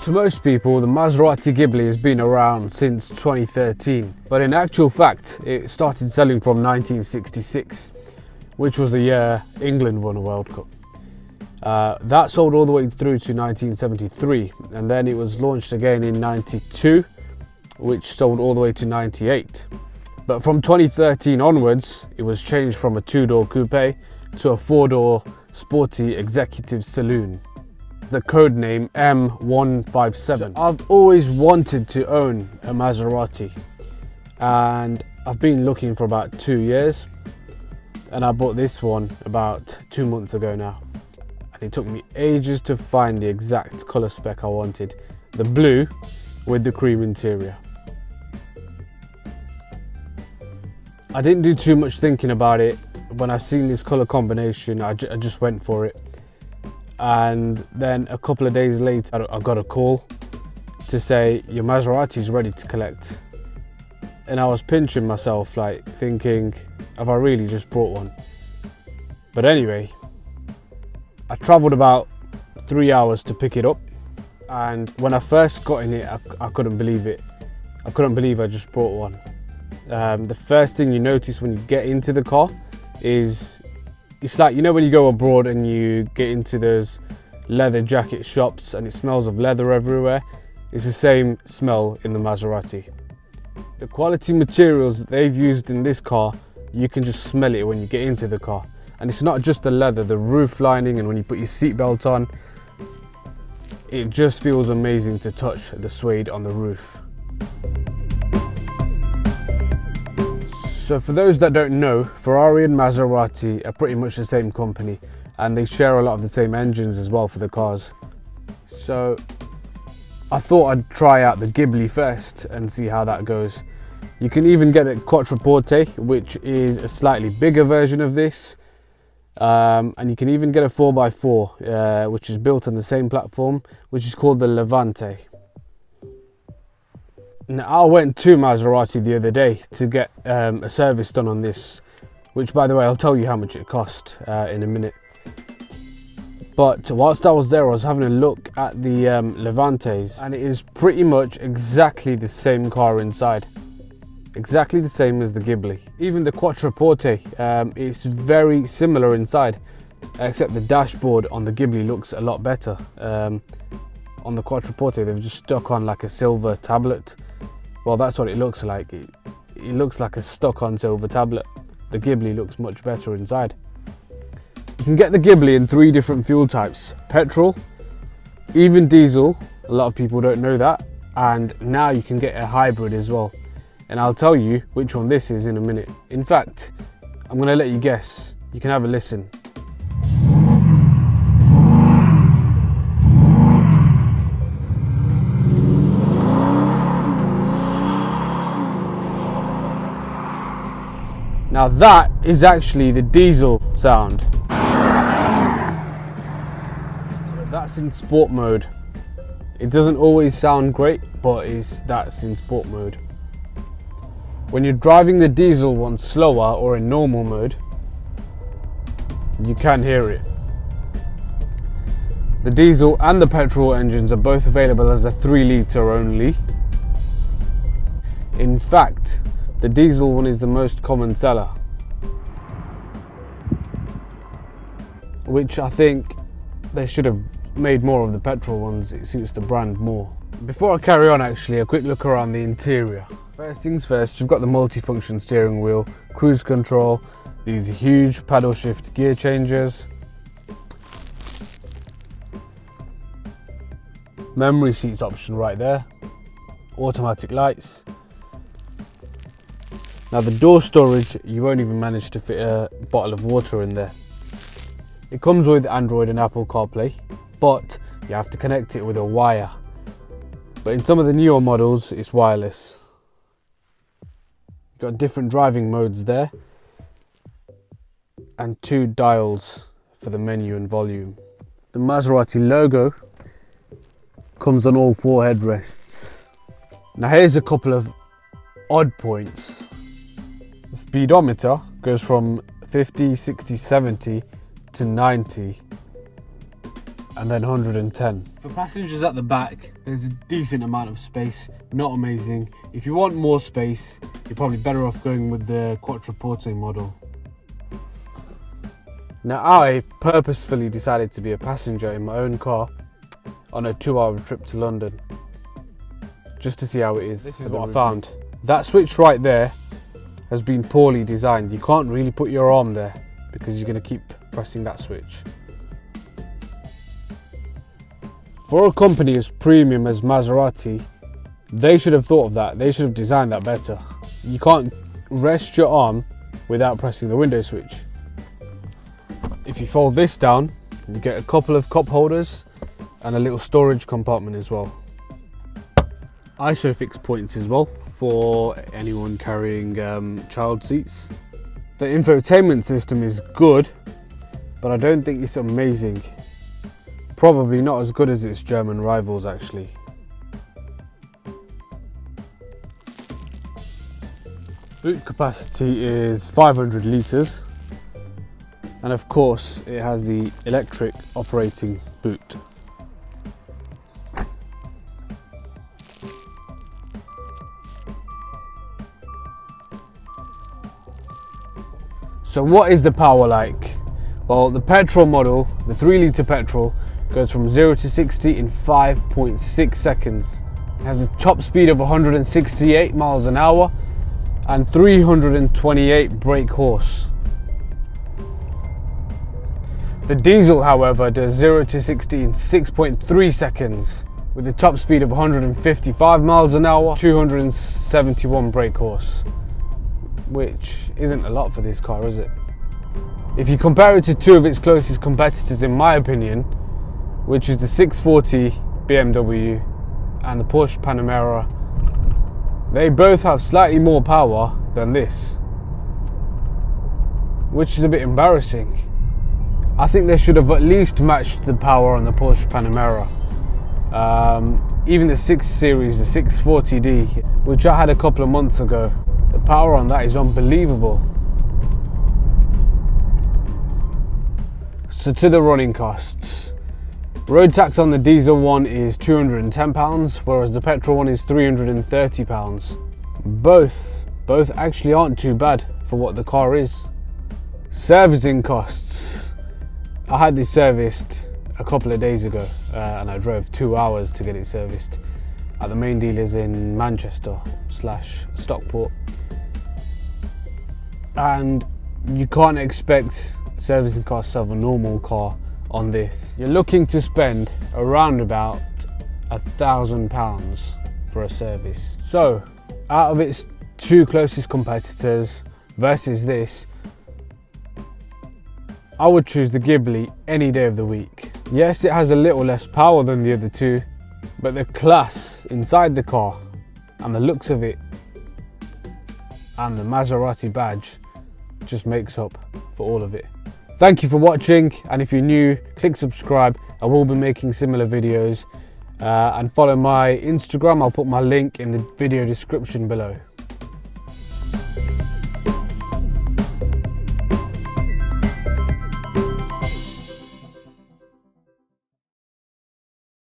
To most people, the Maserati Ghibli has been around since 2013, but in actual fact, it started selling from 1966, which was the year England won a World Cup. That sold all the way through to 1973, and then it was launched again in 92, which sold all the way to 98. But from 2013 onwards, it was changed from a two-door coupe to a four-door sporty executive saloon. The code name M157. So I've always wanted to own a Maserati, and I've been looking for about 2 years, and I bought this one about 2 months ago now. And it took me ages to find the exact colour spec I wanted. The blue with the cream interior. I didn't do too much thinking about it. When I seen this colour combination, I just went for it. And then a couple of days later, I got a call to say, your Maserati is ready to collect. And I was pinching myself, like thinking, have I really just bought one? But anyway, I travelled about 3 hours to pick it up. And when I first got in it, I couldn't believe it. I couldn't believe I just bought one. The first thing you notice when you get into the car is, it's like, you know when you go abroad and you get into those leather jacket shops and it smells of leather everywhere? It's the same smell in the Maserati. The quality materials that they've used in this car, you can just smell it when you get into the car. And it's not just the leather, the roof lining, and when you put your seatbelt on, it just feels amazing to touch the suede on the roof. So for those that don't know, Ferrari and Maserati are pretty much the same company, and they share a lot of the same engines as well for the cars. So I thought I'd try out the Ghibli first and see how that goes. You can even get the Quattroporte, which is a slightly bigger version of this. And you can even get a 4x4, which is built on the same platform, which is called the Levante. Now, I went to Maserati the other day to get a service done on this, which, by the way, I'll tell you how much it cost in a minute. But whilst I was there, I was having a look at the Levantes, and it is pretty much exactly the same car inside. Exactly the same as the Ghibli. Even the Quattroporte is very similar inside, except the dashboard on the Ghibli looks a lot better. On the Quattroporte, they've just stuck on like a silver tablet. Well, that's what it looks like. It looks like a stuck-on silver tablet. The Ghibli looks much better inside. You can get the Ghibli in 3 different fuel types: petrol, even diesel. A lot of people don't know that. And now you can get a hybrid as well. And I'll tell you which one this is in a minute. In fact, I'm going to let you guess. You can have a listen. Now that is actually the diesel sound. That's in sport mode. It doesn't always sound great, but that's in sport mode. When you're driving the diesel one slower or in normal mode, you can hear it. The diesel and the petrol engines are both available as a 3-litre only. In fact, the diesel one is the most common seller, which I think they should have made more of the petrol ones. It suits the brand more. Before I carry on, actually, a quick look around the interior. First things first, you've got the multi-function steering wheel, cruise control, these huge paddle shift gear changers, memory seats option right there, automatic lights. Now the door storage, you won't even manage to fit a bottle of water in there. It comes with Android and Apple CarPlay, but you have to connect it with a wire. But in some of the newer models, it's wireless. You've got different driving modes there, and 2 dials for the menu and volume. The Maserati logo comes on all 4 headrests. Now here's a couple of odd points. The speedometer goes from 50, 60, 70 to 90, and then 110. For passengers at the back, there's a decent amount of space, not amazing. If you want more space, you're probably better off going with the Quattroporte model. Now, I purposefully decided to be a passenger in my own car on a 2-hour trip to London, just to see how it is. This is what I found. That switch right there has been poorly designed. You can't really put your arm there because you're going to keep pressing that switch. For a company as premium as Maserati, they should have thought of that. They should have designed that better. You can't rest your arm without pressing the window switch. If you fold this down, you get a couple of cup holders and a little storage compartment as well. ISOFIX points as well for anyone carrying child seats. The infotainment system is good, but I don't think it's amazing. Probably not as good as its German rivals actually. Boot capacity is 500 litres, and of course it has the electric operating boot. So what is the power like? Well, the petrol model, the 3-litre petrol, goes from 0 to 60 in 5.6 seconds. It has a top speed of 168 miles an hour and 328 brake horse. The diesel, however, does 0 to 60 in 6.3 seconds with a top speed of 155 miles an hour, 271 brake horse, which isn't a lot for this car, is it? If you compare it to two of its closest competitors, in my opinion, which is the 640 BMW and the Porsche Panamera, they both have slightly more power than this, which is a bit embarrassing. I think they should have at least matched the power on the Porsche Panamera. Even the 6 Series, the 640D, which I had a couple of months ago, the power on that is unbelievable. So to the running costs. Road tax on the diesel one is £210, whereas the petrol one is £330. Both actually aren't too bad for what the car is. Servicing costs. I had this serviced a couple of days ago and I drove 2 hours to get it serviced at the main dealers in Manchester / Stockport. And you can't expect servicing costs of a normal car on this. You're looking to spend around about £1,000 for a service. So out of its two closest competitors versus this, I would choose the Ghibli any day of the week. Yes, it has a little less power than the other two, but the class inside the car and the looks of it and the Maserati badge just makes up for all of it. Thank you for watching, and if you're new, click subscribe. I will be making similar videos, and follow my Instagram. I'll put my link in the video description below.